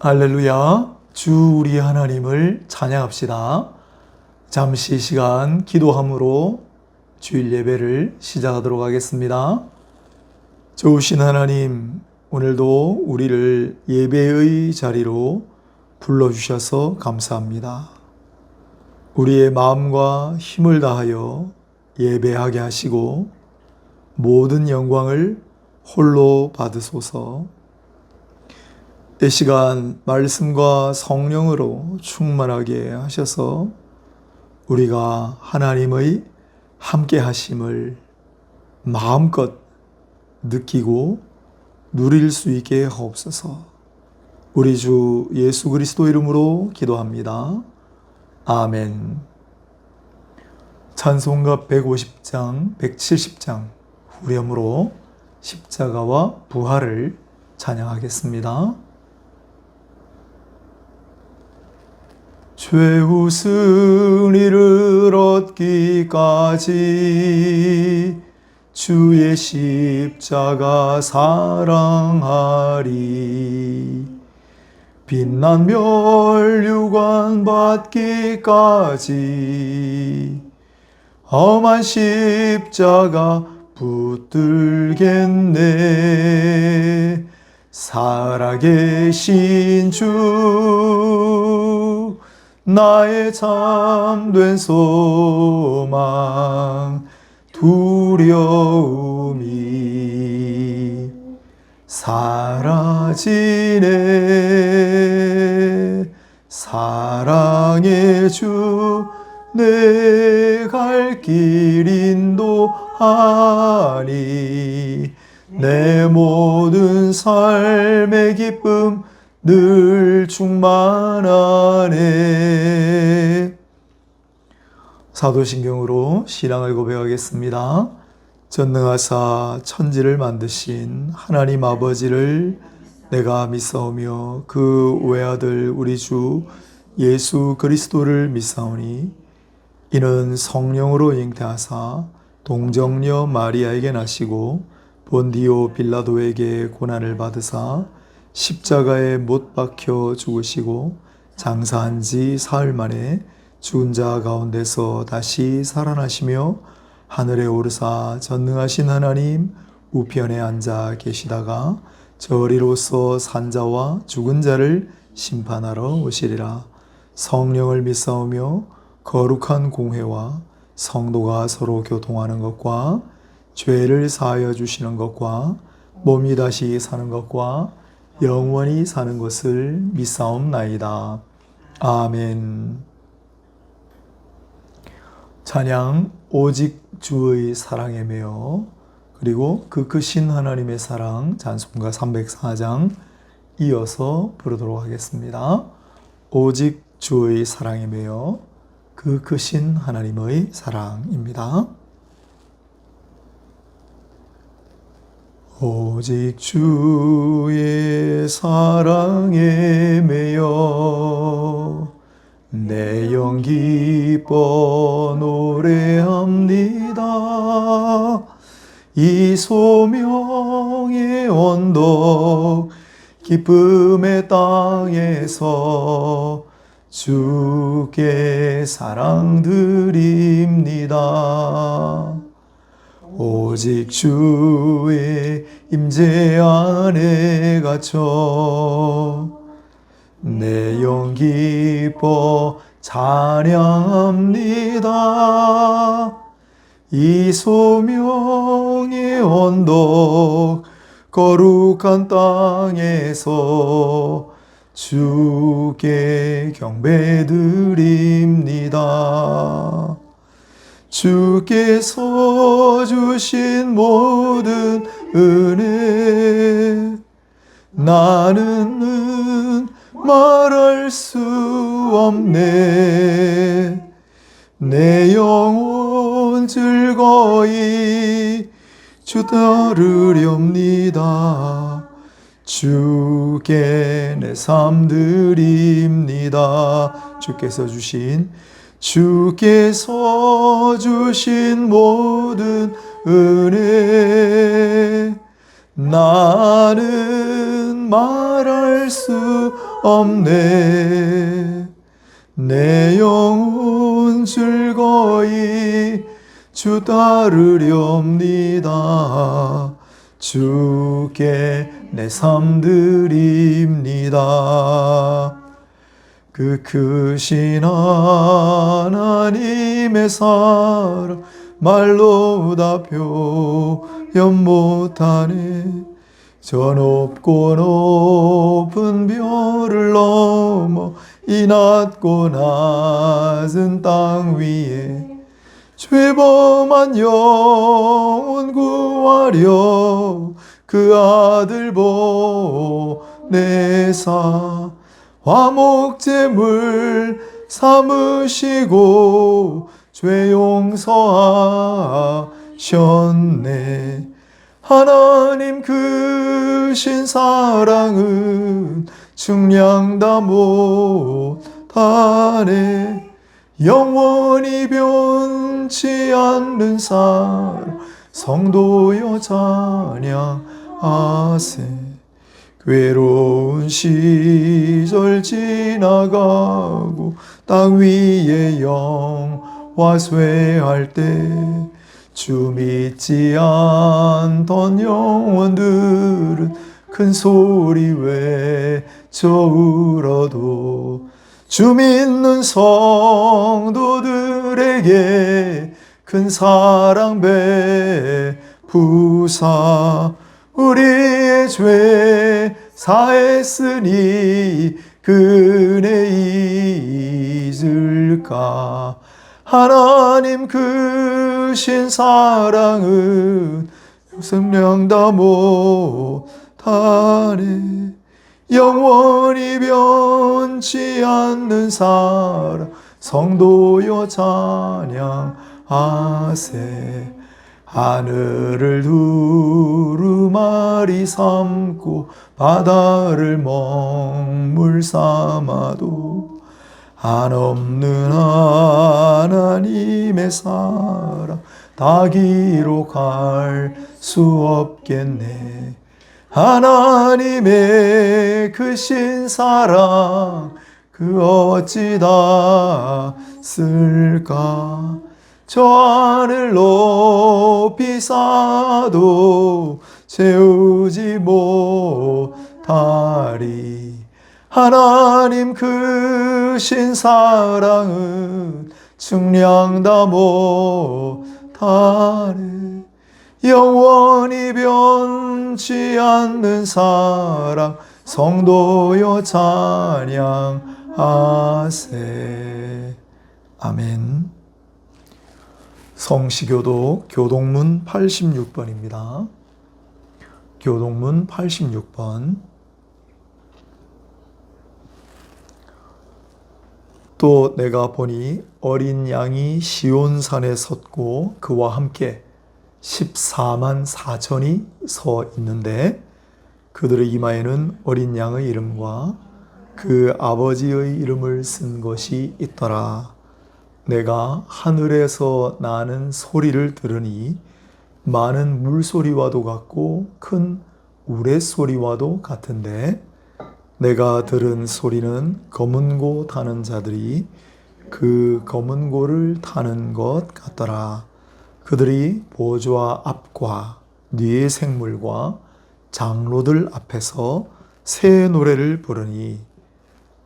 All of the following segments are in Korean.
할렐루야. 주 우리 하나님을 찬양합시다. 잠시 시간 기도함으로 주일 예배를 시작하도록 하겠습니다. 좋으신 하나님, 오늘도 우리를 예배의 자리로 불러주셔서 감사합니다. 우리의 마음과 힘을 다하여 예배하게 하시고 모든 영광을 홀로 받으소서. 이 시간 말씀과 성령으로 충만하게 하셔서 우리가 하나님의 함께 하심을 마음껏 느끼고 누릴 수 있게 하옵소서. 우리 주 예수 그리스도 이름으로 기도합니다. 아멘. 찬송가 150장, 170장 후렴으로 십자가와 부활을 찬양하겠습니다. 최후 승리를 얻기까지 주의 십자가 사랑하리. 빛난 멸류관 받기까지 험한 십자가 붙들겠네. 살아계신 주 나의 참된 소망 두려움이 사라지네. 사랑의 주 내 갈 길 인도하니 내 모든 삶의 기쁨 늘 충만하네. 사도신경으로 신앙을 고백하겠습니다. 전능하사 천지를 만드신 하나님 아버지를 내가 믿사오며 그 외아들 우리 주 예수 그리스도를 믿사오니 이는 성령으로 잉태하사 동정녀 마리아에게 나시고 본디오 빌라도에게 고난을 받으사 십자가에 못 박혀 죽으시고 장사한 지 사흘 만에 죽은 자 가운데서 다시 살아나시며 하늘에 오르사 전능하신 하나님 우편에 앉아 계시다가 저리로서 산자와 죽은 자를 심판하러 오시리라. 성령을 믿사오며 거룩한 공회와 성도가 서로 교통하는 것과 죄를 사하여 주시는 것과 몸이 다시 사는 것과 영원히 사는 것을 믿사옵나이다. 아멘. 찬양 오직 주의 사랑에 매여 그리고 그 크신 하나님의 사랑 찬송가 304장 이어서 부르도록 하겠습니다. 오직 주의 사랑에 매여 그 크신 하나님의 사랑입니다. 오직 주의 사랑에 매여 내 영 기뻐 노래합니다. 이 소명의 언덕 기쁨의 땅에서 주께 사랑 드립니다. 오직 주의 임재 안에 갇혀 내 영 기뻐 찬양합니다. 이 소명의 언덕 거룩한 땅에서 주께 경배드립니다. 주께서 주신 모든 은혜 나는 말할 수 없네. 내 영혼 즐거이 주 따르렵니다. 주께 내 삶 드립니다. 주께서 주신 모든 은혜 나는 말할 수 없네. 내 영혼 즐거이 주 따르렵니다. 주께 내 삶 드립니다. 그 크신 하나님의 사랑 말로 다 표현 못하네. 저 높고 높은 별을 넘어 이 낮고 낮은 땅 위에 죄범한 영혼 구하려 그 아들 보내사 화목제물 삼으시고 죄 용서하셨네. 하나님 크신 사랑은 측량다 못하네. 영원히 변치 않는 사랑 성도여 찬양하세. 괴로운 시절 지나가고 땅 위에 영화 쇠할 때 주 믿지 않던 영혼들은 큰 소리 외쳐 울어도 주 믿는 성도들에게 큰 사랑 베푸사 우리의 죄 사했으니 그 은혜 잊을까. 하나님 크신 사랑은 생량다 못하네. 영원히 변치 않는 사랑 성도여 찬양하세. 하늘을 두루마리 삼고 바다를 먹물 삼아도 한없는 하나님의 사랑 다 기록할 수 없겠네. 하나님의 크신 사랑 그 어찌 다 쓸까. 저 하늘 높이 쌓아도 채우지 못하리. 하나님 크신 사랑은 측량다 못하네. 영원히 변치 않는 사랑 성도여 찬양하세. 아멘. 성시교독 교동문 86번입니다. 교동문 86번. 또 내가 보니 어린 양이 시온산에 섰고 그와 함께 14만 4천이 서 있는데 그들의 이마에는 어린 양의 이름과 그 아버지의 이름을 쓴 것이 있더라. 내가 하늘에서 나는 소리를 들으니 많은 물소리와도 같고 큰 우레소리와도 같은데 내가 들은 소리는 검은 고 타는 자들이 그 검은 고를 타는 것 같더라. 그들이 보좌 앞과 뒤의 생물과 장로들 앞에서 새 노래를 부르니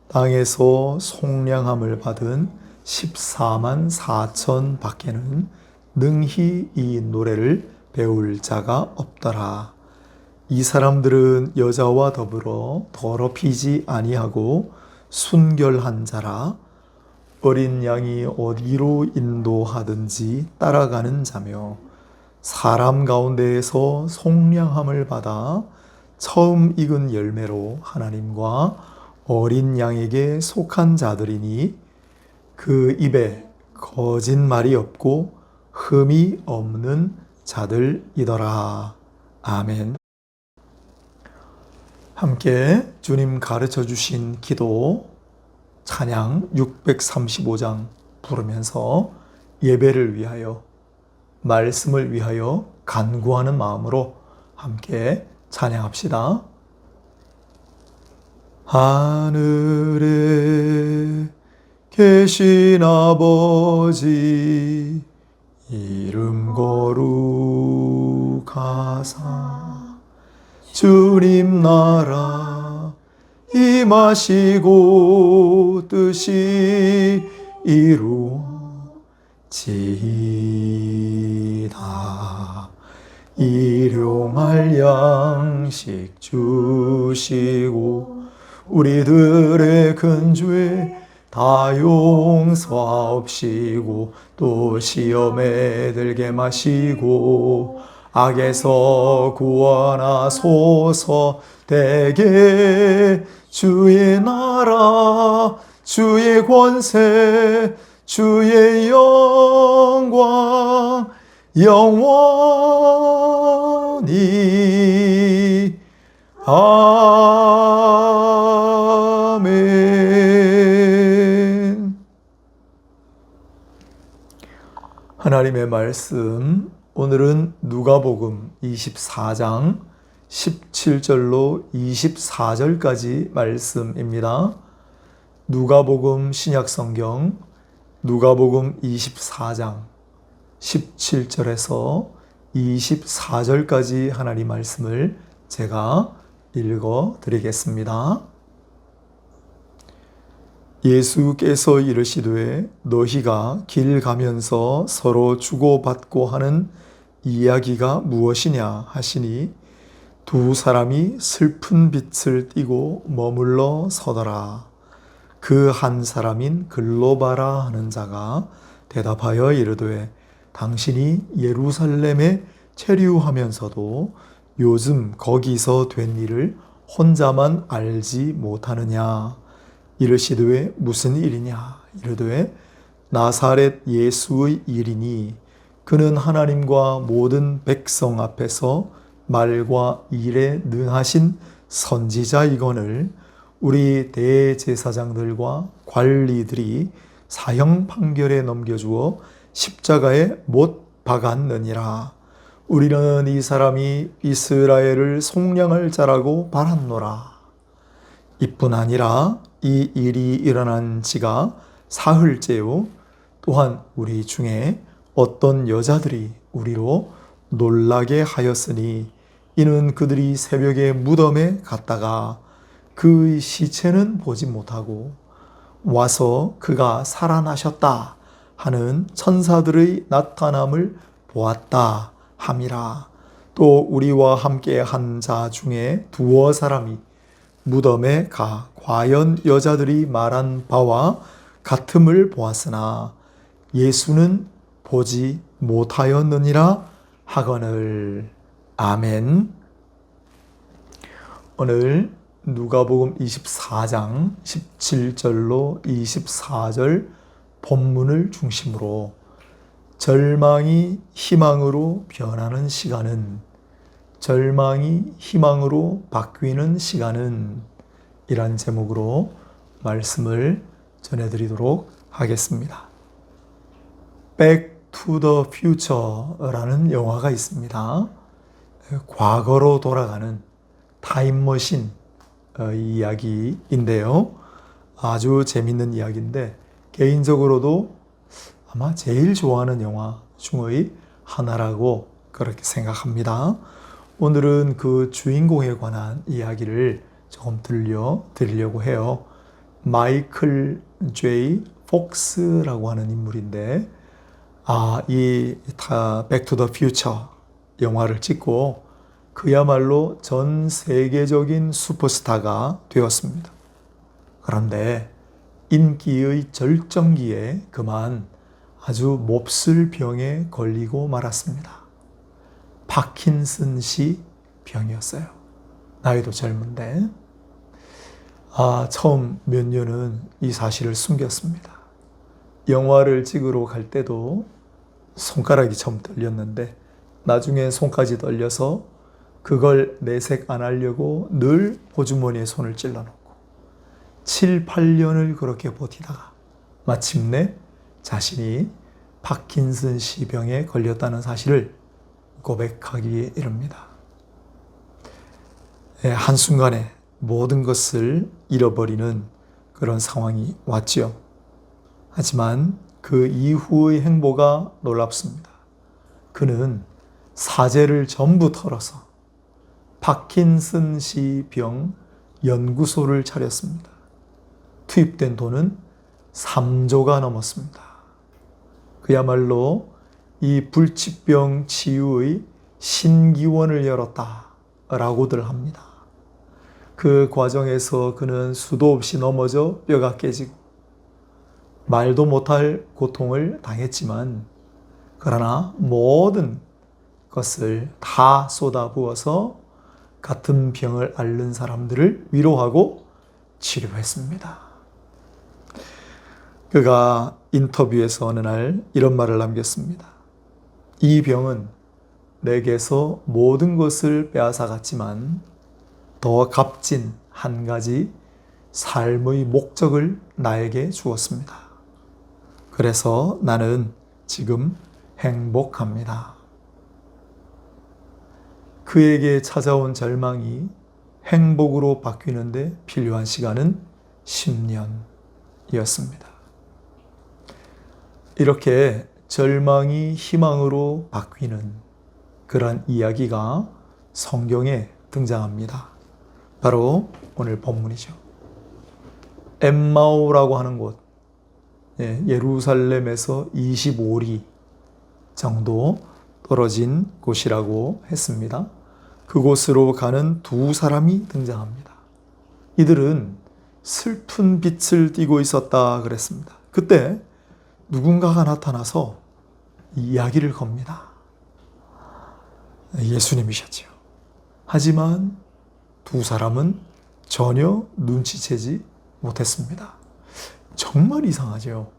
땅에서 속량함을 받은 14만 4천 밖에는 능히 이 노래를 배울 자가 없더라. 이 사람들은 여자와 더불어 더럽히지 아니하고 순결한 자라. 어린 양이 어디로 인도하든지 따라가는 자며 사람 가운데에서 속량함을 받아 처음 익은 열매로 하나님과 어린 양에게 속한 자들이니 그 입에 거짓말이 없고 흠이 없는 자들이더라. 아멘. 함께 주님 가르쳐 주신 기도 찬양 635장 부르면서 예배를 위하여 말씀을 위하여 간구하는 마음으로 함께 찬양합시다. 하늘에 계신 아버지 이름 거룩하사 주님 나라 임하시고 뜻이 이루어지이다. 일용할 양식 주시고 우리들의 큰 죄 다 용서하옵시고 또 시험에 들게 마시고 악에서 구원하소서. 대개 주의 나라 주의 권세 주의 영광 영원히 아멘. 하나님의 말씀, 오늘은 누가복음 24장 17절로 24절까지 말씀입니다. 누가복음 신약성경 누가복음 24장 17절에서 24절까지 하나님 말씀을 제가 읽어 드리겠습니다. 예수께서 이르시되 너희가 길 가면서 서로 주고받고 하는 이야기가 무엇이냐 하시니 두 사람이 슬픈 빛을 띠고 머물러 서더라. 그 한 사람인 글로바라 하는 자가 대답하여 이르되 당신이 예루살렘에 체류하면서도 요즘 거기서 된 일을 혼자만 알지 못하느냐. 이르시되 무슨 일이냐. 이르되 나사렛 예수의 일이니 그는 하나님과 모든 백성 앞에서 말과 일에 능하신 선지자이거늘 우리 대제사장들과 관리들이 사형 판결에 넘겨주어 십자가에 못 박았느니라. 우리는 이 사람이 이스라엘을 속량할 자라고 바랐노라. 이뿐 아니라 이 일이 일어난 지가 사흘째요. 또한 우리 중에 어떤 여자들이 우리로 놀라게 하였으니 이는 그들이 새벽에 무덤에 갔다가 그의 시체는 보지 못하고 와서 그가 살아나셨다 하는 천사들의 나타남을 보았다 함이라. 또 우리와 함께 한 자 중에 두어 사람이 무덤에 가 과연 여자들이 말한 바와 같음을 보았으나 예수는 보지 못하였느니라 하거늘. 아멘. 오늘 누가복음 24장 17절로 24절 본문을 중심으로 절망이 희망으로 변하는 시간은, 절망이 희망으로 바뀌는 시간은, 이란 제목으로 말씀을 전해드리도록 하겠습니다. Back to the Future라는 영화가 있습니다. 과거로 돌아가는 타임머신 이야기인데요. 아주 재밌는 이야기인데 개인적으로도 아마 제일 좋아하는 영화 중의 하나라고 그렇게 생각합니다. 오늘은 그 주인공에 관한 이야기를 조금 들려드리려고 해요. 마이클 J. 폭스라고 하는 인물인데 이 Back to the Future 영화를 찍고 그야말로 전 세계적인 슈퍼스타가 되었습니다. 그런데 인기의 절정기에 그만 아주 몹쓸 병에 걸리고 말았습니다. 파킨슨씨 병이었어요. 나이도 젊은데 처음 몇 년은 이 사실을 숨겼습니다. 영화를 찍으러 갈 때도 손가락이 처음 떨렸는데 나중에 손까지 떨려서 그걸 내색 안 하려고 늘 호주머니에 손을 찔러놓고 7, 8년을 그렇게 버티다가 마침내 자신이 파킨슨씨 병에 걸렸다는 사실을 고백하기에 이릅니다. 한순간에 모든 것을 잃어버리는 그런 상황이 왔지요. 하지만 그 이후의 행보가 놀랍습니다. 그는 사재를 전부 털어서 파킨슨시 병 연구소를 차렸습니다. 투입된 돈은 3조가 넘었습니다. 그야말로 이 불치병 치유의 신기원을 열었다라고들 합니다. 그 과정에서 그는 수도 없이 넘어져 뼈가 깨지고 말도 못할 고통을 당했지만 그러나 모든 것을 다 쏟아부어서 같은 병을 앓는 사람들을 위로하고 치료했습니다. 그가 인터뷰에서 어느 날 이런 말을 남겼습니다. 이 병은 내게서 모든 것을 빼앗아갔지만 더 값진 한 가지 삶의 목적을 나에게 주었습니다. 그래서 나는 지금 행복합니다. 그에게 찾아온 절망이 행복으로 바뀌는데 필요한 시간은 10년이었습니다. 이렇게 절망이 희망으로 바뀌는 그런 이야기가 성경에 등장합니다. 바로 오늘 본문이죠. 엠마오라고 하는 곳, 예루살렘에서 25리 정도 떨어진 곳이라고 했습니다. 그곳으로 가는 두 사람이 등장합니다. 이들은 슬픈 빛을 띠고 있었다 그랬습니다. 그때 누군가가 나타나서 이야기를 겁니다. 예수님이셨죠. 하지만 두 사람은 전혀 눈치채지 못했습니다. 정말 이상하죠.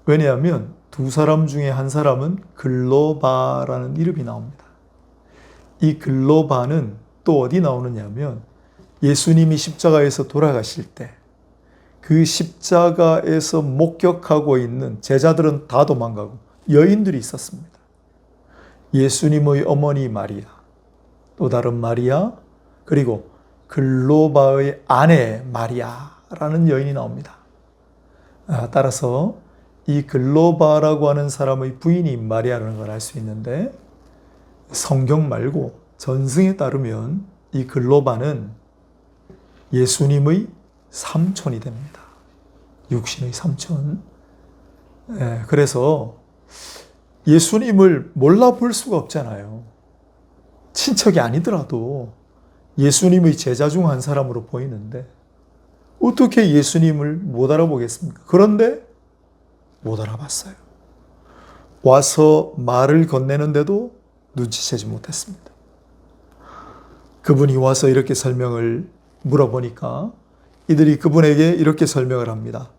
왜냐하면 두 사람 중에 한 사람은 글로바라는 이름이 나옵니다. 이 글로바는 또 어디 나오느냐면 예수님이 십자가에서 돌아가실 때 그 십자가에서 목격하고 있는 제자들은 다 도망가고 여인들이 있었습니다. 예수님의 어머니 마리아, 또 다른 마리아, 그리고 글로바의 아내 마리아라는 여인이 나옵니다. 따라서 이 글로바라고 하는 사람의 부인이 마리아라는 걸 알 수 있는데 성경 말고 전승에 따르면 이 글로바는 예수님의 삼촌이 됩니다. 육신의 삼촌. 그래서 예수님을 몰라볼 수가 없잖아요. 친척이 아니더라도 예수님의 제자 중 한 사람으로 보이는데 어떻게 예수님을 못 알아보겠습니까? 그런데 못 알아봤어요. 와서 말을 건네는데도 눈치채지 못했습니다. 그분이 와서 이렇게 설명을 물어보니까 이들이 그분에게 이렇게 설명을 합니다.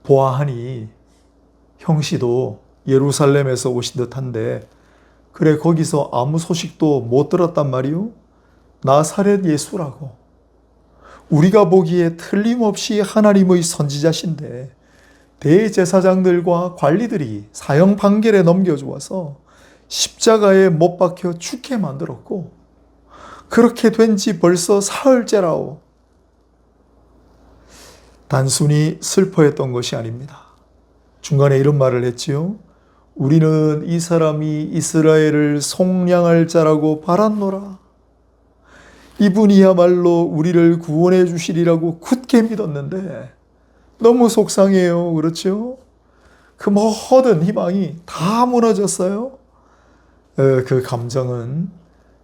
보아하니 형씨도 예루살렘에서 오신 듯한데 그래 거기서 아무 소식도 못 들었단 말이오? 나사렛 예수라고. 우리가 보기에 틀림없이 하나님의 선지자신데 대제사장들과 관리들이 사형 판결에 넘겨주어서 십자가에 못 박혀 죽게 만들었고 그렇게 된 지 벌써 사흘째라오. 단순히 슬퍼했던 것이 아닙니다. 중간에 이런 말을 했지요. 우리는 이 사람이 이스라엘을 속량할 자라고 바랐노라. 이분이야말로 우리를 구원해 주시리라고 굳게 믿었는데 너무 속상해요. 그렇죠? 그 모든 희망이 다 무너졌어요. 그 감정은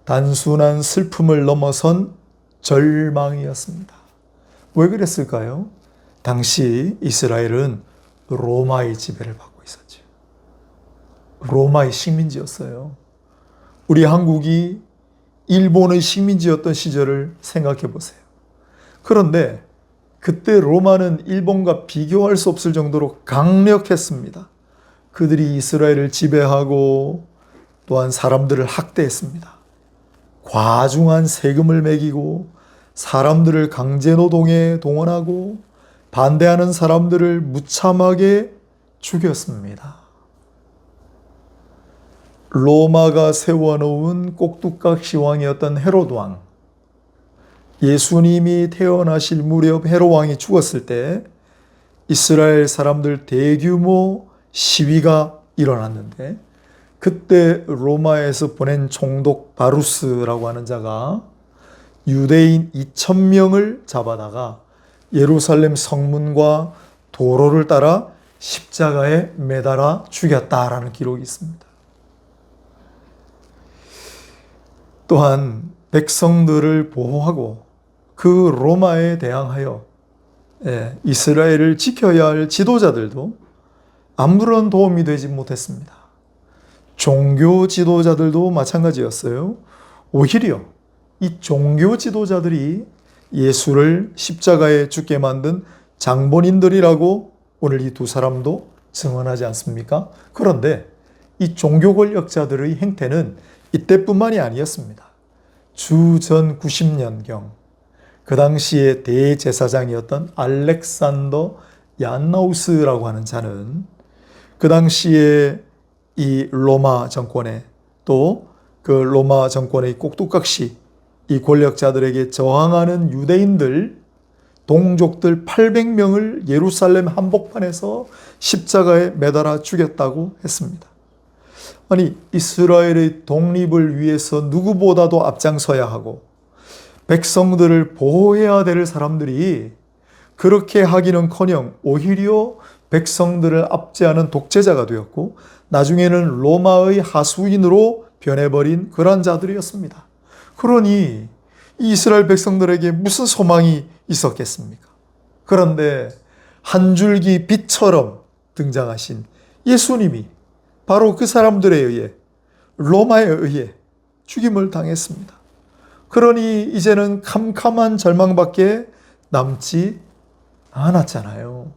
단순한 슬픔을 넘어선 절망이었습니다. 왜 그랬을까요? 당시 이스라엘은 로마의 지배를 받고 있었죠. 로마의 식민지였어요. 우리 한국이 일본의 식민지였던 시절을 생각해 보세요. 그런데 그때 로마는 일본과 비교할 수 없을 정도로 강력했습니다. 그들이 이스라엘을 지배하고 또한 사람들을 학대했습니다. 과중한 세금을 매기고 사람들을 강제노동에 동원하고 반대하는 사람들을 무참하게 죽였습니다. 로마가 세워놓은 꼭두각시 왕이었던 헤로드 왕, 예수님이 태어나실 무렵 헤롯 왕이 죽었을 때 이스라엘 사람들 대규모 시위가 일어났는데, 그때 로마에서 보낸 총독 바루스라고 하는 자가 유대인 2,000명을 잡아다가 예루살렘 성문과 도로를 따라 십자가에 매달아 죽였다라는 기록이 있습니다. 또한 백성들을 보호하고 그 로마에 대항하여 이스라엘을 지켜야 할 지도자들도 아무런 도움이 되지 못했습니다. 종교 지도자들도 마찬가지였어요. 오히려 이 종교 지도자들이 예수를 십자가에 죽게 만든 장본인들이라고 오늘 이 두 사람도 증언하지 않습니까? 그런데 이 종교 권력자들의 행태는 이때뿐만이 아니었습니다. 주전 90년경 그 당시에 대제사장이었던 알렉산더 얀나우스라고 하는 자는 그 당시에 이 로마 정권에, 또 그 로마 정권의 꼭두각시 이 권력자들에게 저항하는 유대인들, 동족들 800명을 예루살렘 한복판에서 십자가에 매달아 죽였다고 했습니다. 아니, 이스라엘의 독립을 위해서 누구보다도 앞장서야 하고 백성들을 보호해야 될 사람들이 그렇게 하기는커녕 오히려 백성들을 압제하는 독재자가 되었고, 나중에는 로마의 하수인으로 변해버린 그런 자들이었습니다. 그러니 이스라엘 백성들에게 무슨 소망이 있었겠습니까? 그런데 한 줄기 빛처럼 등장하신 예수님이 바로 그 사람들에 의해, 로마에 의해 죽임을 당했습니다. 그러니 이제는 캄캄한 절망밖에 남지 않았잖아요.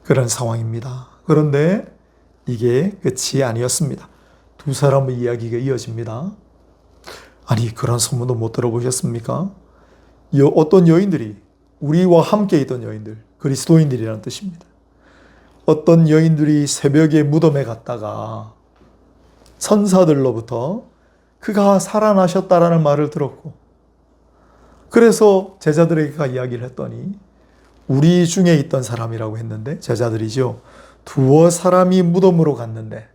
그런 상황입니다. 그런데 이게 끝이 아니었습니다. 두 사람의 이야기가 이어집니다. 아니, 그런 소문도 못 들어보셨습니까? 어떤 여인들이, 우리와 함께 있던 여인들, 그리스도인들이라는 뜻입니다. 어떤 여인들이 새벽에 무덤에 갔다가 선사들로부터 그가 살아나셨다라는 말을 들었고, 그래서 제자들에게 이야기를 했더니 우리 중에 있던 사람이라고 했는데, 제자들이죠. 두어 사람이 무덤으로 갔는데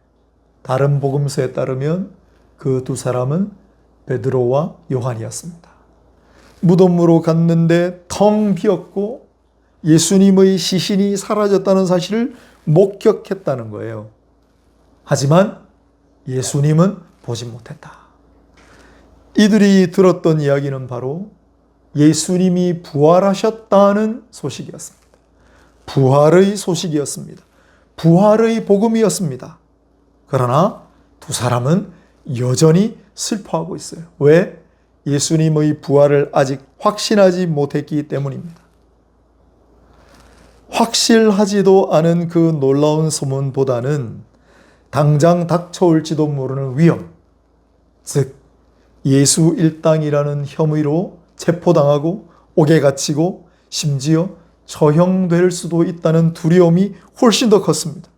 다른 복음서에 따르면 그 두 사람은 베드로와 요한이었습니다. 무덤으로 갔는데 텅 비었고 예수님의 시신이 사라졌다는 사실을 목격했다는 거예요. 하지만 예수님은 보지 못했다. 이들이 들었던 이야기는 바로 예수님이 부활하셨다는 소식이었습니다. 부활의 소식이었습니다. 부활의 복음이었습니다. 그러나 두 사람은 여전히 슬퍼하고 있어요. 왜? 예수님의 부활을 아직 확신하지 못했기 때문입니다. 확실하지도 않은 그 놀라운 소문보다는 당장 닥쳐올지도 모르는 위험, 즉 예수 일당이라는 혐의로 체포당하고 옥에 갇히고 심지어 처형될 수도 있다는 두려움이 훨씬 더 컸습니다.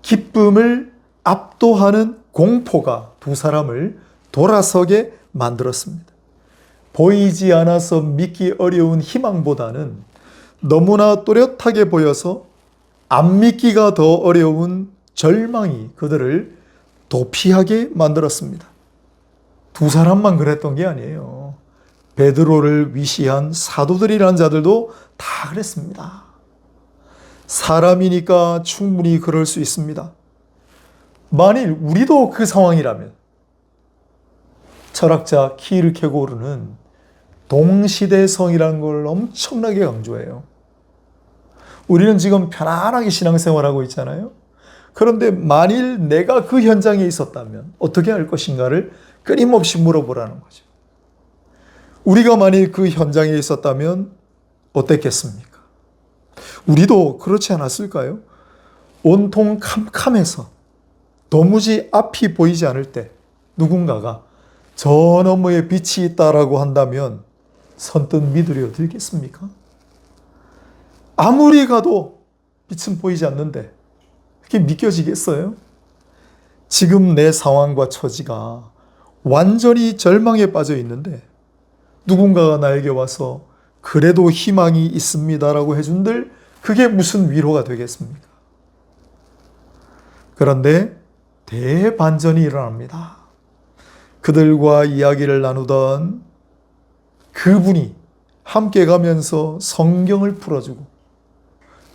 기쁨을 압도하는 공포가 두 사람을 돌아서게 만들었습니다. 보이지 않아서 믿기 어려운 희망보다는 너무나 또렷하게 보여서 안 믿기가 더 어려운 절망이 그들을 도피하게 만들었습니다. 두 사람만 그랬던 게 아니에요. 베드로를 위시한 사도들이라는 자들도 다 그랬습니다. 사람이니까 충분히 그럴 수 있습니다. 만일 우리도 그 상황이라면, 철학자 키르케고르는 동시대성이라는 걸 엄청나게 강조해요. 우리는 지금 편안하게 신앙생활하고 있잖아요. 그런데 만일 내가 그 현장에 있었다면 어떻게 할 것인가를 끊임없이 물어보라는 거죠. 우리가 만일 그 현장에 있었다면 어땠겠습니까? 우리도 그렇지 않았을까요? 온통 캄캄해서 도무지 앞이 보이지 않을 때 누군가가 저 너머에 빛이 있다라고 한다면 선뜻 믿으려 들겠습니까? 아무리 가도 빛은 보이지 않는데 그게 믿겨지겠어요? 지금 내 상황과 처지가 완전히 절망에 빠져 있는데 누군가가 나에게 와서 그래도 희망이 있습니다라고 해준들 그게 무슨 위로가 되겠습니까? 그런데 대반전이 일어납니다. 그들과 이야기를 나누던 그분이 함께 가면서 성경을 풀어주고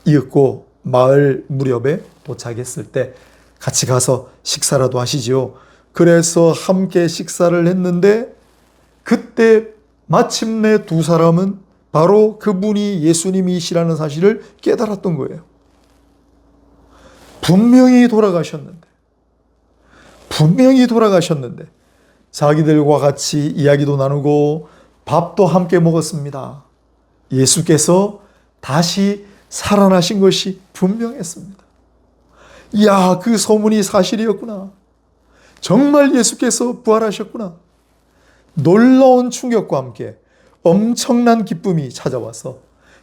읽고 마을 무렵에 도착했을 때 같이 가서 식사라도 하시지요. 그래서 함께 식사를 했는데 그때 마침내 두 사람은 바로 그분이 예수님이시라는 사실을 깨달았던 거예요. 분명히 돌아가셨는데 자기들과 같이 이야기도 나누고 밥도 함께 먹었습니다. 예수께서 다시 살아나신 것이 분명했습니다. 이야, 그 소문이 사실이었구나. 정말 예수께서 부활하셨구나. 놀라운 충격과 함께 엄청난 기쁨이 찾아와서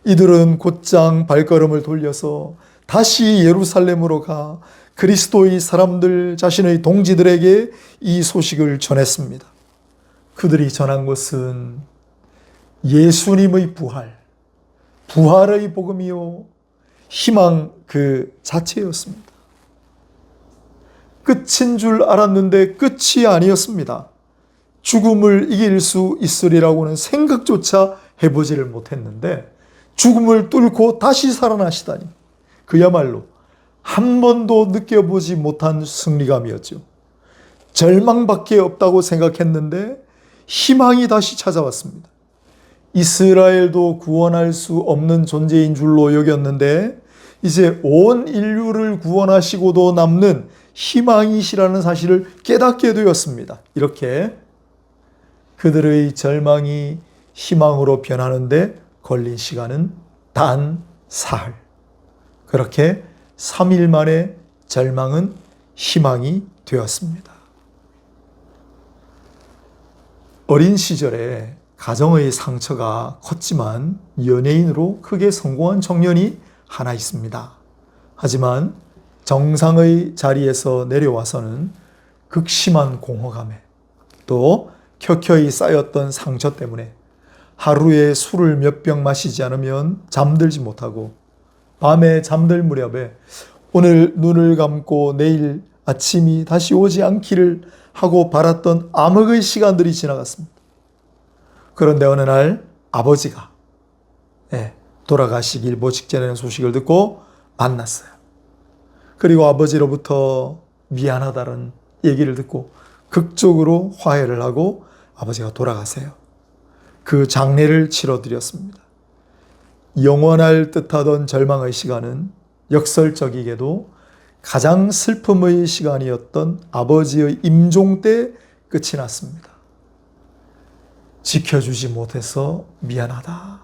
이들은 곧장 발걸음을 돌려서 다시 예루살렘으로 가 그리스도의 사람들, 자신의 동지들에게 이 소식을 전했습니다. 그들이 전한 것은 예수님의 부활의 복음이요, 희망 그 자체였습니다. 끝인 줄 알았는데 끝이 아니었습니다. 죽음을 이길 수 있으리라고는 생각조차 해보지를 못했는데 죽음을 뚫고 다시 살아나시다니, 그야말로 한 번도 느껴보지 못한 승리감이었죠. 절망밖에 없다고 생각했는데 희망이 다시 찾아왔습니다. 이스라엘도 구원할 수 없는 존재인 줄로 여겼는데 이제 온 인류를 구원하시고도 남는 희망이시라는 사실을 깨닫게 되었습니다. 이렇게 그들의 절망이 희망으로 변하는데 걸린 시간은 단 사흘. 그렇게 3일 만에 절망은 희망이 되었습니다. 어린 시절에 가정의 상처가 컸지만 연예인으로 크게 성공한 청년이 하나 있습니다. 하지만 정상의 자리에서 내려와서는 극심한 공허감에 또 켜켜이 쌓였던 상처 때문에 하루에 술을 몇 병 마시지 않으면 잠들지 못하고 밤에 잠들 무렵에 오늘 눈을 감고 내일 아침이 다시 오지 않기를 하고 바랐던 암흑의 시간들이 지나갔습니다. 그런데 어느 날 아버지가 돌아가시기 일보 직전이라는 소식을 듣고 만났어요. 그리고 아버지로부터 미안하다는 얘기를 듣고 극적으로 화해를 하고 아버지가 돌아가세요. 그 장례를 치러드렸습니다. 영원할 듯하던 절망의 시간은 역설적이게도 가장 슬픔의 시간이었던 아버지의 임종 때 끝이 났습니다. 지켜주지 못해서 미안하다.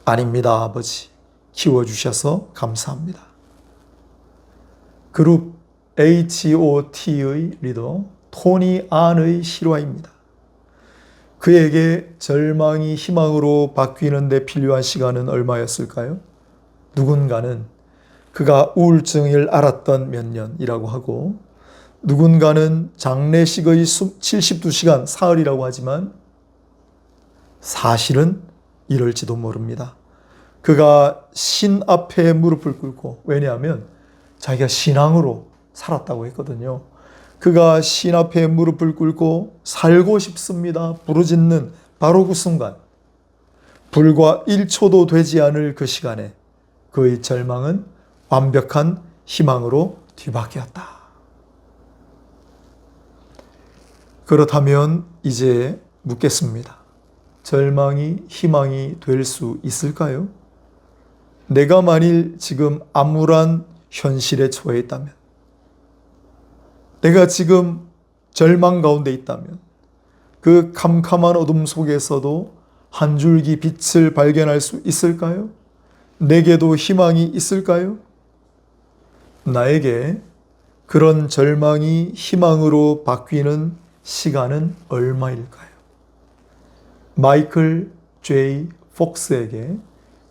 아닙니다, 아버지. 키워주셔서 감사합니다. 그룹 H.O.T의 리더 토니 안의 실화입니다. 그에게 절망이 희망으로 바뀌는 데 필요한 시간은 얼마였을까요? 누군가는 그가 우울증을 앓았던 몇 년이라고 하고, 누군가는 장례식의 72시간, 사흘이라고 하지만 사실은 이럴지도 모릅니다. 그가 신 앞에 무릎을 꿇고, 왜냐하면 자기가 신앙으로 살았다고 했거든요. 그가 신 앞에 무릎을 꿇고 살고 싶습니다 부르짖는 바로 그 순간, 불과 1초도 되지 않을 그 시간에 그의 절망은 완벽한 희망으로 뒤바뀌었다. 그렇다면 이제 묻겠습니다. 절망이 희망이 될 수 있을까요? 내가 만일 지금 암울한 현실에 처해 있다면, 내가 지금 절망 가운데 있다면, 그 캄캄한 어둠 속에서도 한 줄기 빛을 발견할 수 있을까요? 내게도 희망이 있을까요? 나에게 그런 절망이 희망으로 바뀌는 시간은 얼마일까요? 마이클 J. 폭스에게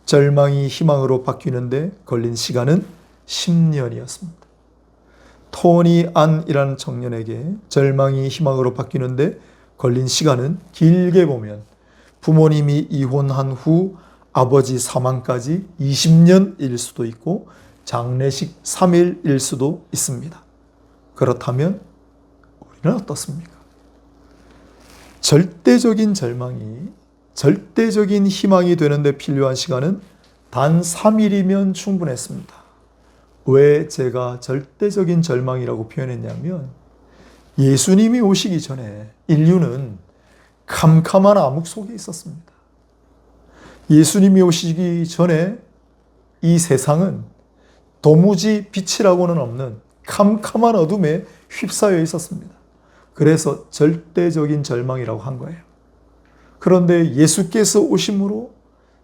절망이 희망으로 바뀌는데 걸린 시간은 10년이었습니다. 토니 안이라는 청년에게 절망이 희망으로 바뀌는데 걸린 시간은 길게 보면 부모님이 이혼한 후 아버지 사망까지 20년일 수도 있고 장례식 3일일 수도 있습니다. 그렇다면 우리는 어떻습니까? 절대적인 절망이 절대적인 희망이 되는데 필요한 시간은 단 3일이면 충분했습니다. 왜 제가 절대적인 절망이라고 표현했냐면 예수님이 오시기 전에 인류는 캄캄한 암흑 속에 있었습니다. 예수님이 오시기 전에 이 세상은 도무지 빛이라고는 없는 캄캄한 어둠에 휩싸여 있었습니다. 그래서 절대적인 절망이라고 한 거예요. 그런데 예수께서 오심으로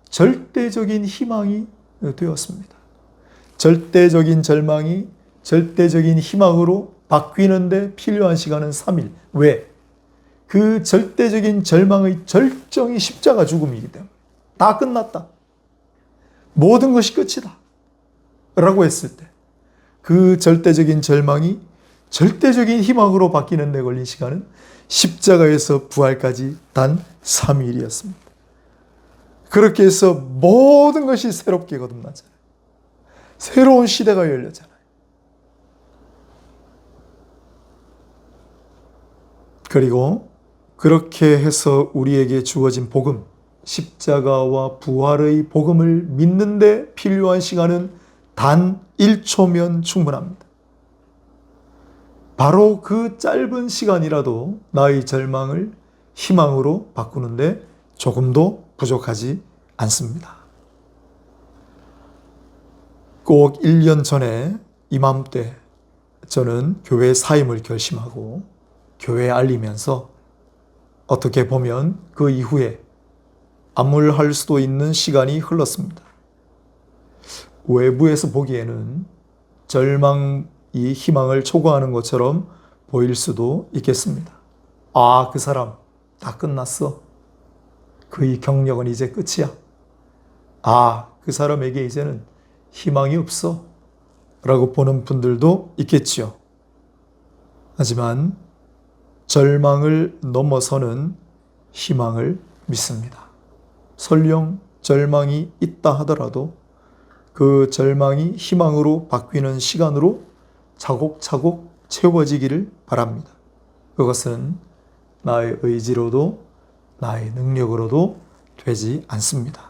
절대적인 희망이 되었습니다. 절대적인 절망이 절대적인 희망으로 바뀌는데 필요한 시간은 3일. 왜? 그 절대적인 절망의 절정이 십자가 죽음이기 때문에 다 끝났다. 모든 것이 끝이다. 라고 했을 때 그 절대적인 절망이 절대적인 희망으로 바뀌는 데 걸린 시간은 십자가에서 부활까지 단 3일이었습니다. 그렇게 해서 모든 것이 새롭게 거듭났잖아요. 새로운 시대가 열렸잖아요. 그리고 그렇게 해서 우리에게 주어진 복음, 십자가와 부활의 복음을 믿는데 필요한 시간은 단 1초면 충분합니다. 바로 그 짧은 시간이라도 나의 절망을 희망으로 바꾸는데 조금도 부족하지 않습니다. 꼭 1년 전에 이맘때 저는 교회 사임을 결심하고 교회에 알리면서 어떻게 보면 그 이후에 암울할 수도 있는 시간이 흘렀습니다. 외부에서 보기에는 절망이 희망을 초과하는 것처럼 보일 수도 있겠습니다. 아, 그 사람 다 끝났어. 그의 경력은 이제 끝이야. 아, 그 사람에게 이제는 희망이 없어. 라고 보는 분들도 있겠지요. 하지만 절망을 넘어서는 희망을 믿습니다. 설령 절망이 있다 하더라도 그 절망이 희망으로 바뀌는 시간으로 차곡차곡 채워지기를 바랍니다. 그것은 나의 의지로도 나의 능력으로도 되지 않습니다.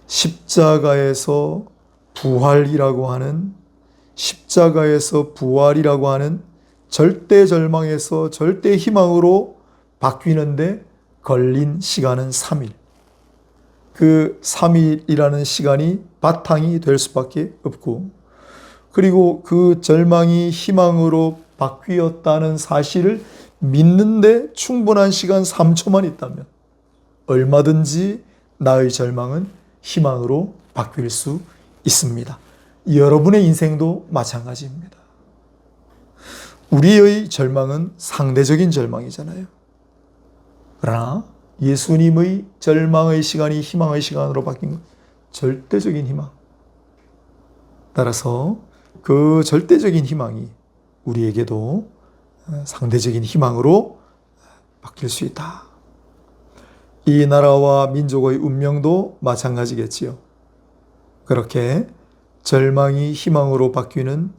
십자가에서 부활이라고 하는 절대 절망에서 절대 희망으로 바뀌는데 걸린 시간은 3일. 그 3일이라는 시간이 바탕이 될 수밖에 없고, 그리고 그 절망이 희망으로 바뀌었다는 사실을 믿는데 충분한 시간 3초만 있다면 얼마든지 나의 절망은 희망으로 바뀔 수 있습니다. 여러분의 인생도 마찬가지입니다. 우리의 절망은 상대적인 절망이잖아요. 그러나 예수님의 절망의 시간이 희망의 시간으로 바뀐 것, 절대적인 희망. 따라서 그 절대적인 희망이 우리에게도 상대적인 희망으로 바뀔 수 있다. 이 나라와 민족의 운명도 마찬가지겠지요. 그렇게 절망이 희망으로 바뀌는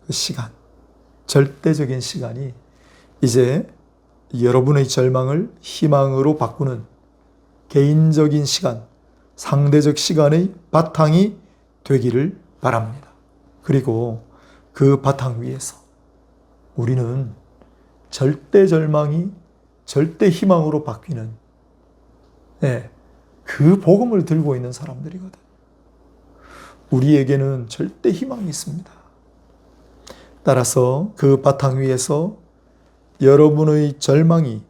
그 시간, 절대적인 시간이 이제 여러분의 절망을 희망으로 바꾸는 개인적인 시간, 상대적 시간의 바탕이 되기를 바랍니다. 그리고 그 바탕 위에서 우리는 절대 절망이 절대 희망으로 바뀌는 그 복음을 들고 있는 사람들이거든. 우리에게는 절대 희망이 있습니다. 따라서 그 바탕 위에서 여러분의 절망이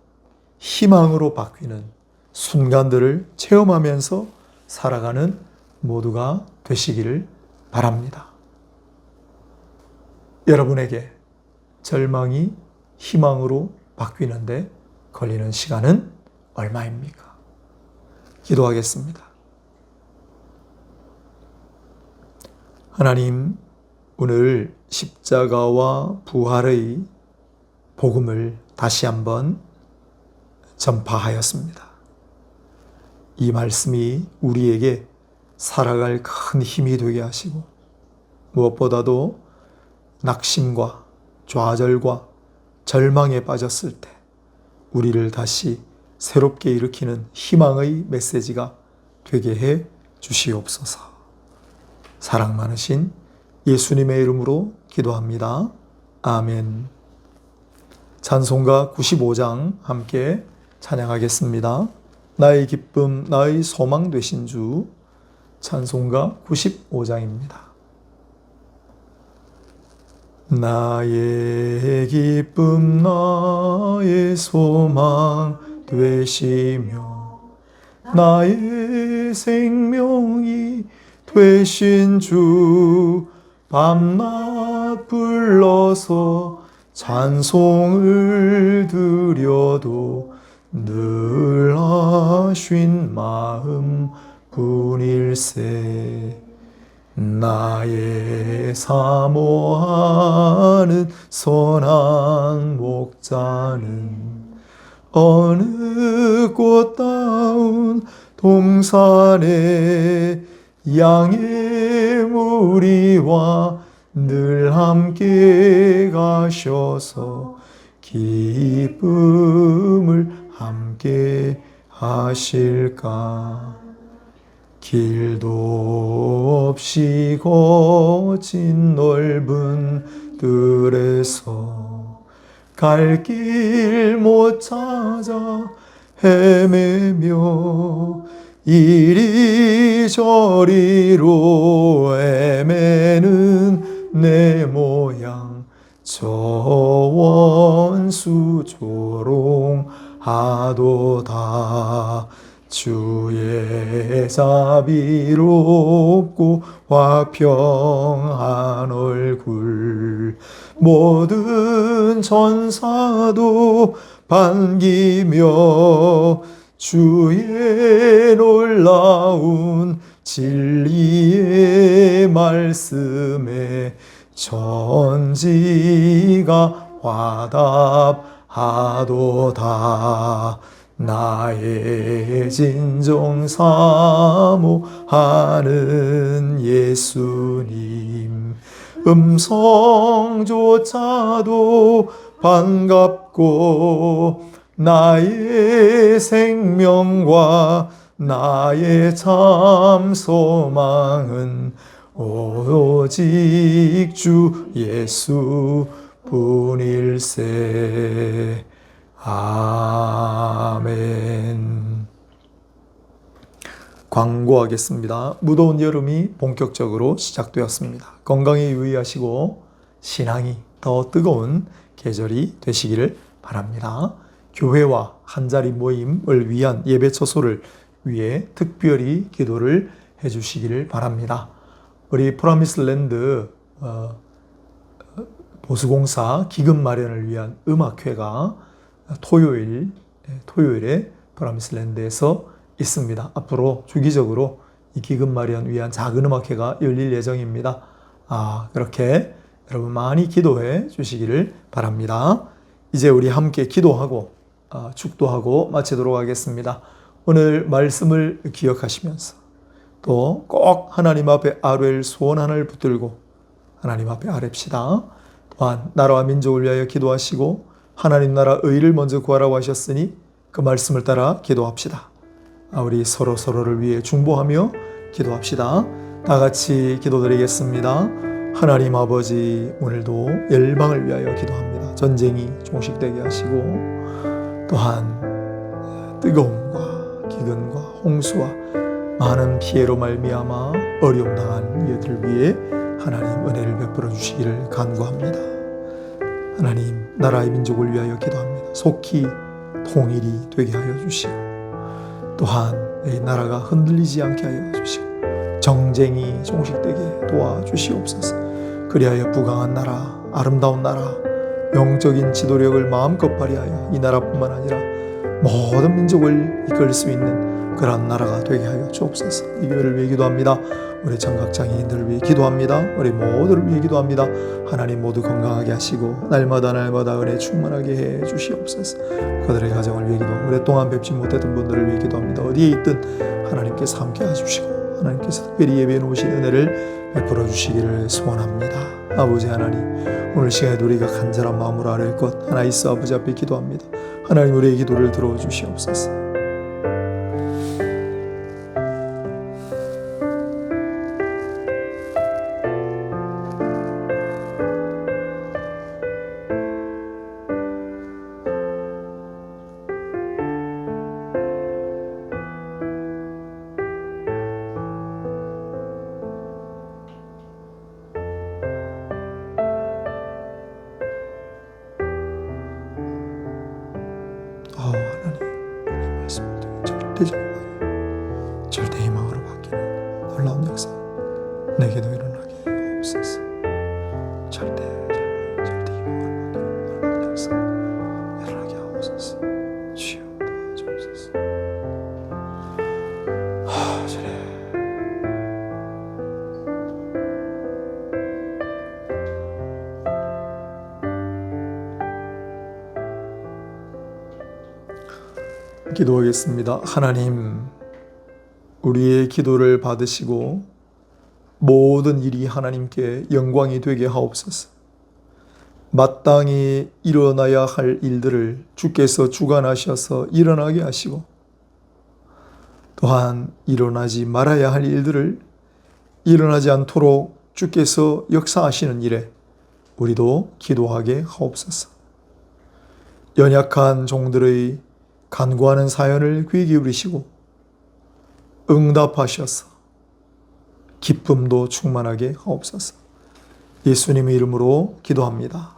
희망으로 바뀌는 순간들을 체험하면서 살아가는 모두가 되시기를 바랍니다. 여러분에게 절망이 희망으로 바뀌는데 걸리는 시간은 얼마입니까? 기도하겠습니다. 하나님, 오늘 십자가와 부활의 복음을 다시 한번 전파하였습니다. 이 말씀이 우리에게 살아갈 큰 힘이 되게 하시고 무엇보다도 낙심과 좌절과 절망에 빠졌을 때 우리를 다시 새롭게 일으키는 희망의 메시지가 되게 해 주시옵소서. 사랑 많으신 예수님의 이름으로 기도합니다. 아멘. 찬송가 95장 함께 찬양하겠습니다. 나의 기쁨, 나의 소망 되신 주. 찬송가 95장입니다. 나의 기쁨, 나의 소망 되시며 나의 생명이 되신 주, 밤낮 불러서 찬송을 드려도 늘 아쉰 마음 뿐일세. 나의 사모하는 선한 목자는 어느 꽃다운 동산에 양의 무리와 늘 함께 가셔서 기쁨을 함께 하실까. 길도 없이 거친 넓은 들에서 갈 길 못 찾아 헤매며 이리저리로 헤매는 내 모양 저 원수 조롱하도다. 주의 자비롭고 화평한 얼굴 모든 천사도 반기며 주의 놀라운 진리의 말씀에 천지가 화답하도다. 나의 진정 사모하는 예수님, 음성조차도 반갑고 나의 생명과 나의 참 소망은 오직 주 예수 뿐일세. 아멘. 광고하겠습니다. 무더운 여름이 본격적으로 시작되었습니다. 건강에 유의하시고 신앙이 더 뜨거운 계절이 되시기를 바랍니다. 교회와 한자리 모임을 위한 예배 처소를 위해 특별히 기도를 해주시기를 바랍니다. 우리 프로미스랜드 보수공사 기금 마련을 위한 음악회가 토요일에 프로미스랜드에서 있습니다. 앞으로 주기적으로 이 기금 마련 위한 작은 음악회가 열릴 예정입니다. 그렇게 여러분 많이 기도해 주시기를 바랍니다. 이제 우리 함께 기도하고 축도하고 마치도록 하겠습니다. 오늘 말씀을 기억하시면서 또 꼭 하나님 앞에 아뢰을 소원 하나를 붙들고 하나님 앞에 아뢰읍시다. 또한 나라와 민족을 위하여 기도하시고 하나님 나라 의를 먼저 구하라고 하셨으니 그 말씀을 따라 기도합시다. 우리 서로를 위해 중보하며 기도합시다. 다 같이 기도드리겠습니다. 하나님 아버지, 오늘도 열방을 위하여 기도합니다. 전쟁이 종식되게 하시고 또한 뜨거움과 기근과 홍수와 많은 피해로 말미암아 어려움 당한 이들을 위해 하나님 은혜를 베풀어 주시기를 간구합니다. 하나님 나라의 민족을 위하여 기도합니다. 속히 통일이 되게 하여 주시고 또한 이 나라가 흔들리지 않게 하여 주시고 정쟁이 종식되게 도와주시옵소서. 그리하여 부강한 나라, 아름다운 나라, 영적인 지도력을 마음껏 발휘하여 이 나라뿐만 아니라 모든 민족을 이끌 수 있는 그러한 나라가 되게 하여 주옵소서. 이 교회를 위해 기도합니다. 우리 청각장애인들을 위해 기도합니다. 우리 모두를 위해 기도합니다. 하나님 모두 건강하게 하시고 날마다 은혜 충만하게 해 주시옵소서. 그들의 가정을 위해 기도, 오랫동안 뵙지 못했던 분들을 위해 기도합니다. 어디에 있든 하나님께서 함께 하십시고 하나님께서 특별히 예배해 놓으신 은혜를 베풀어 주시기를 소원합니다. 아버지 하나님, 오늘 시간에도 우리가 간절한 마음으로 아뢰을 것 하나 있어 아버지 앞에 기도합니다. 하나님, 우리의 기도를 들어주시옵소서. 하나님, 우리 말씀을 절대 희망으로 바뀌는 놀라운 역사 내게도 일어나게 하옵소서. 절대 희망으로 바뀌는 놀라운 역사 일어나게 하옵소서. 주여 도와주옵소서. 기도하겠습니다. 하나님, 우리의 기도를 받으시고 모든 일이 하나님께 영광이 되게 하옵소서. 마땅히 일어나야 할 일들을 주께서 주관하셔서 일어나게 하시고, 또한 일어나지 말아야 할 일들을 일어나지 않도록 주께서 역사하시는 일에 우리도 기도하게 하옵소서. 연약한 종들의 간구하는 사연을 귀 기울이시고 응답하셔서 기쁨도 충만하게 하옵소서. 예수님의 이름으로 기도합니다.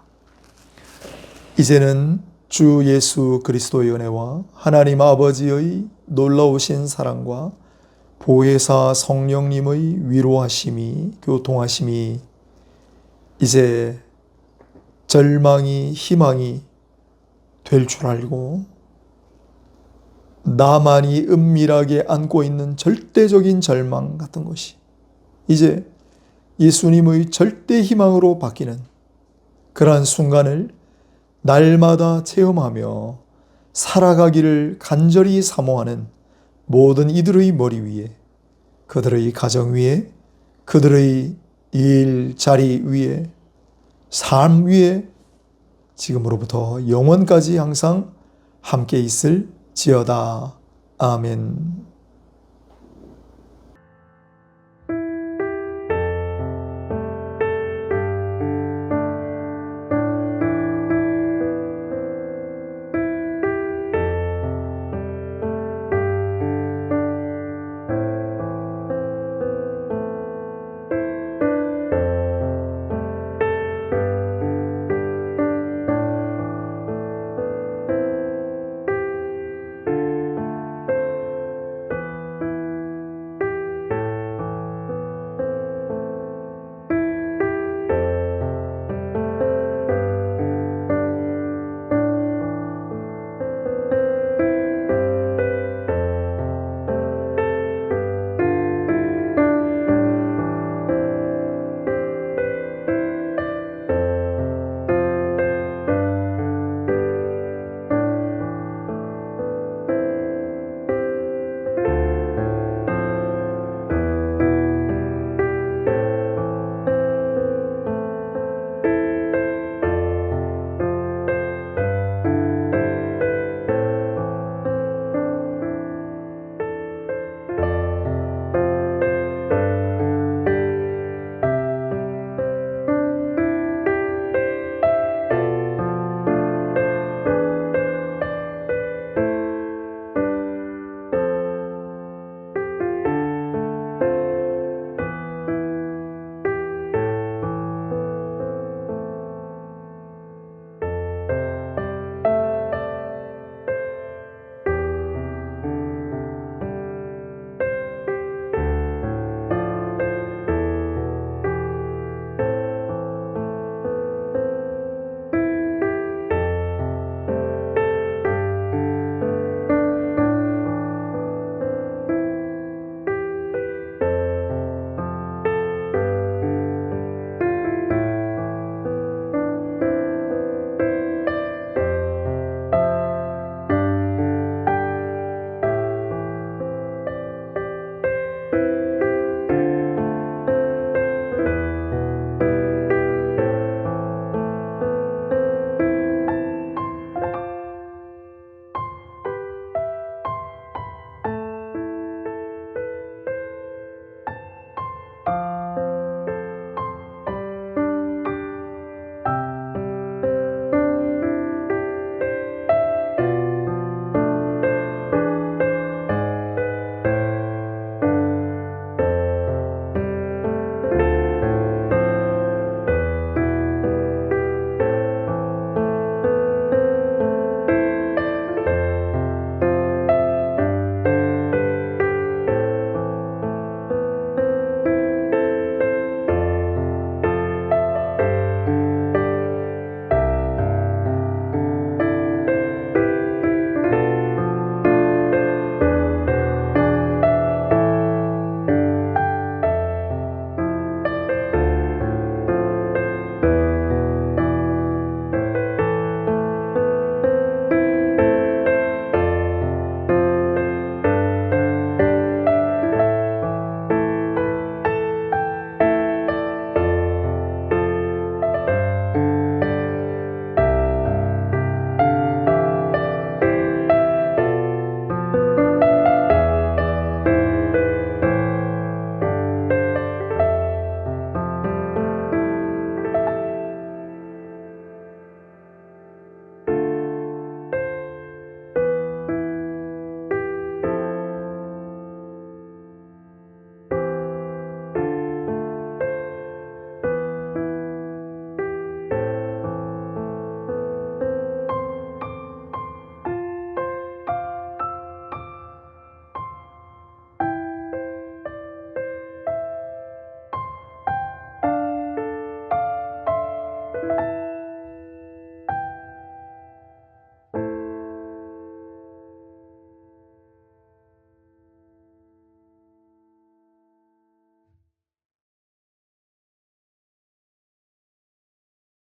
이제는 주 예수 그리스도의 은혜와 하나님 아버지의 놀라우신 사랑과 보혜사 성령님의 위로하심이 교통하심이 이제 절망이 희망이 될 줄 알고, 나만이 은밀하게 안고 있는 절대적인 절망 같은 것이 이제 예수님의 절대 희망으로 바뀌는 그러한 순간을 날마다 체험하며 살아가기를 간절히 사모하는 모든 이들의 머리 위에, 그들의 가정 위에, 그들의 일자리 위에, 삶 위에 지금으로부터 영원까지 항상 함께 있을 지어다. 아멘.